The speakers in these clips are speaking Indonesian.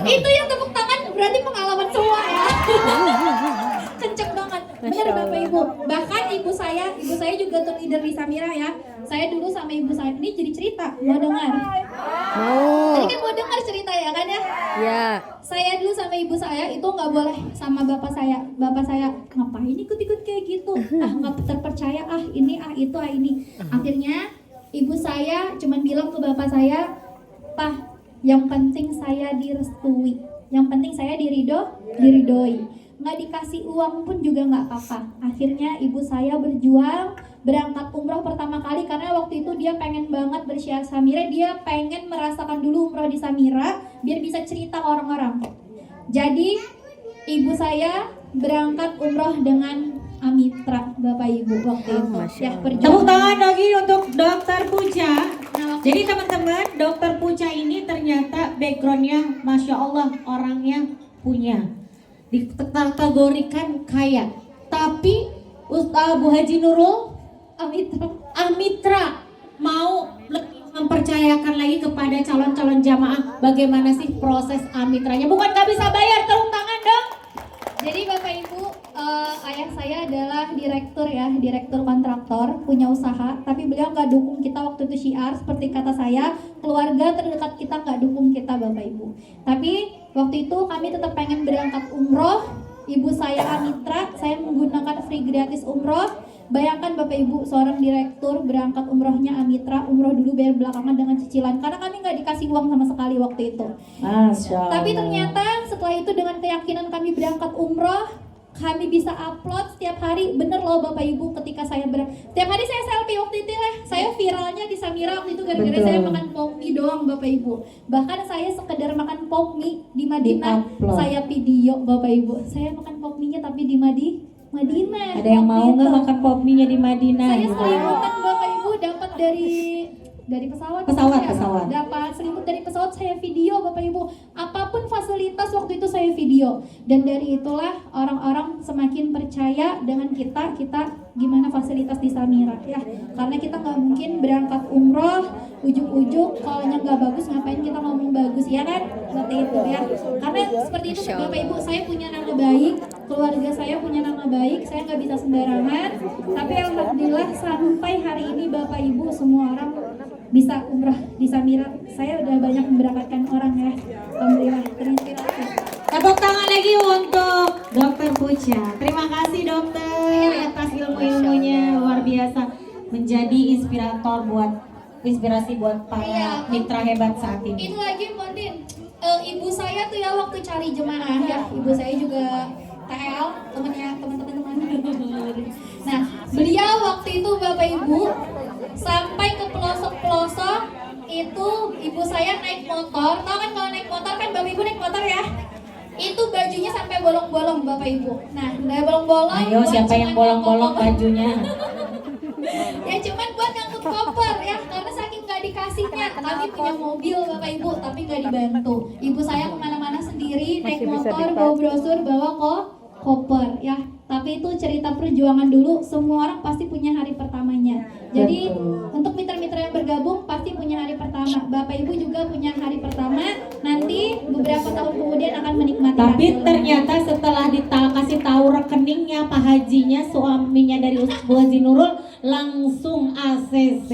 Itu yang tepuk tangan berarti pengalaman semua ya. Kenceng banget. Benar Bapak Ibu. Bahkan ibu saya juga tuh leader di Samira ya. Saya dulu sama ibu saya ini jadi cerita, mau dengar? Tadi kan mau dengar cerita ya kan ya? Ya. Saya dulu sama ibu saya itu nggak boleh sama bapak saya. Bapak saya ngapain ikut-ikut kayak gitu? Ah nggak terpercaya, ah ini, ah itu, ah ini. Akhirnya ibu saya cuman bilang ke bapak saya, "Pak, yang penting saya direstui, yang penting saya diridoi. Nggak dikasih uang pun juga nggak apa-apa." Akhirnya ibu saya berjuang berangkat umroh pertama kali karena waktu itu dia pengen banget bersyiar Samira, dia pengen merasakan dulu umroh di Samira biar bisa cerita ke orang-orang. Jadi ibu saya berangkat umroh dengan Amitra Bapak Ibu waktu itu. Ya, Tepuk tangan lagi untuk Dokter Puja. Jadi teman-teman, Dokter Puja ini ternyata backgroundnya Masya Allah, orangnya punya, dikategorikan kaya. Tapi Ustaz Bu Haji Nurul Amitra mau mempercayakan lagi kepada calon-calon jamaah bagaimana sih proses Amitranya. Bukan gak bisa bayar, tepuk tangan dong. Jadi Bapak Ibu, ayah saya adalah direktur kontraktor, punya usaha, tapi beliau nggak dukung kita waktu itu syiar, seperti kata saya, keluarga terdekat kita nggak dukung kita Bapak Ibu. Tapi waktu itu kami tetap pengen berangkat umroh, ibu saya Amitra, saya menggunakan free gratis umroh. Bayangkan Bapak Ibu, seorang direktur berangkat umrohnya Amitra, umroh dulu bayar belakangan dengan cicilan, karena kami nggak dikasih uang sama sekali waktu itu. Tapi ternyata setelah itu dengan keyakinan kami berangkat umroh, kami bisa upload setiap hari. Bener loh Bapak Ibu, ketika saya setiap hari saya selfie waktu itu ya. Saya viralnya di Samira waktu itu gara-gara saya makan pok mie doang Bapak Ibu. Bahkan saya sekedar makan pok mie di Madinah, saya video Bapak Ibu. Saya makan pok mie-nya tapi di Madinah. Ada yang mau nggak makan pop mie-nya di Madinah? Saya selimutan Bapak Ibu dapat dari pesawat. Dapat selimut dari pesawat, saya video Bapak Ibu. Apapun fasilitas waktu itu saya video. Dan dari itulah orang-orang semakin percaya dengan kita gimana fasilitas di Samira ya. Karena kita nggak mungkin berangkat umroh ujuk-ujuk kalau nggak bagus, ngapain kita ngomong bagus ya kan? Seperti itu ya. Karena seperti itu Bapak Ibu, saya punya nama baik, keluarga saya punya nama baik, saya nggak bisa sembarangan. Tapi alhamdulillah sampai hari ini Bapak Ibu semua orang bisa umrah di Samira. Saya udah banyak memberangkatkan orang ya. Alhamdulillah terinspirasi. Tepuk tangan lagi untuk Dokter Puja. Terima kasih dokter atas ilmu-ilmunya, luar biasa, menjadi inspirasi buat para mitra hebat saat ini. Itu lagi Mondin, ibu saya tuh ya waktu cari jemaah ya, ibu saya juga TL, teman-teman. Nah, beliau waktu itu Bapak Ibu sampai ke pelosok-pelosok itu ibu saya naik motor. Tahu kan kalau naik motor kan Bapak Ibu naik motor ya? Itu bajunya sampai bolong-bolong Bapak Ibu. Nah, udah bolong-bolong. Ayo siapa yang bolong-bolong bajunya? Ya cuman buat ngangkut koper ya, karena saking gak dikasihnya. Kami punya mobil Bapak Ibu tapi gak dibantu. Ibu saya kemana-mana sendiri, naik motor, bawa brosur, bawa koper ya. Tapi itu cerita perjuangan dulu, semua orang pasti punya hari pertamanya. Jadi untuk mitra-mitra yang bergabung pasti punya hari pertama. Bapak Ibu juga punya hari pertama, nanti beberapa tahun kemudian akan menikmati. Tapi ternyata setelah kasih tahu rekeningnya Pak Hajinya, suaminya dari Bu Haji Nurul langsung ACC.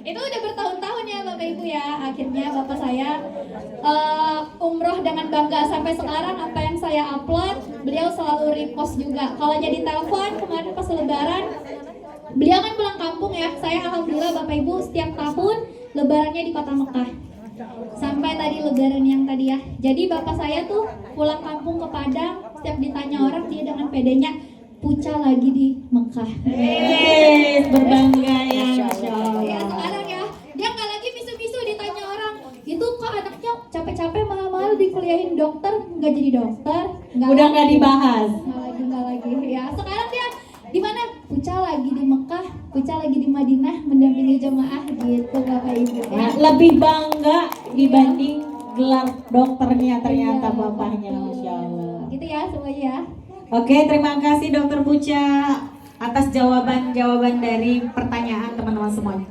Itu udah bertahun-tahun ya Bapak Ibu ya. Akhirnya Bapak saya umroh dengan bangga sampai sekarang. Apa yang saya upload beliau selalu repost juga. Kalau jadi telepon kemarin pas lebaran, beliau kan pulang kampung ya. Saya alhamdulillah Bapak Ibu setiap tahun lebarannya di kota Mekah. Sampai tadi lebaran yang tadi ya. Jadi Bapak saya tuh pulang kampung ke Padang, setiap ditanya orang dia dengan pedenya, Puca lagi di Mekah. Berbangga ya. Ya sekarang ya, dia nggak lagi misu-misu ditanya orang, itu kok anaknya capek-capek mahal-mahal dikuliahin dokter, nggak jadi dokter. Udah nggak dibahas. Nggak lagi. Ya sekarang dia di mana? Puca lagi di Mekah, Puca lagi di Madinah mendampingi jemaah gitu Bapak Ibu. Ya. Lebih bangga dibanding gelar dokternya ternyata bapaknya, Masya Allah. Gitu ya semuanya ya. Oke, terima kasih Dokter Puja atas jawaban-jawaban dari pertanyaan teman-teman semuanya.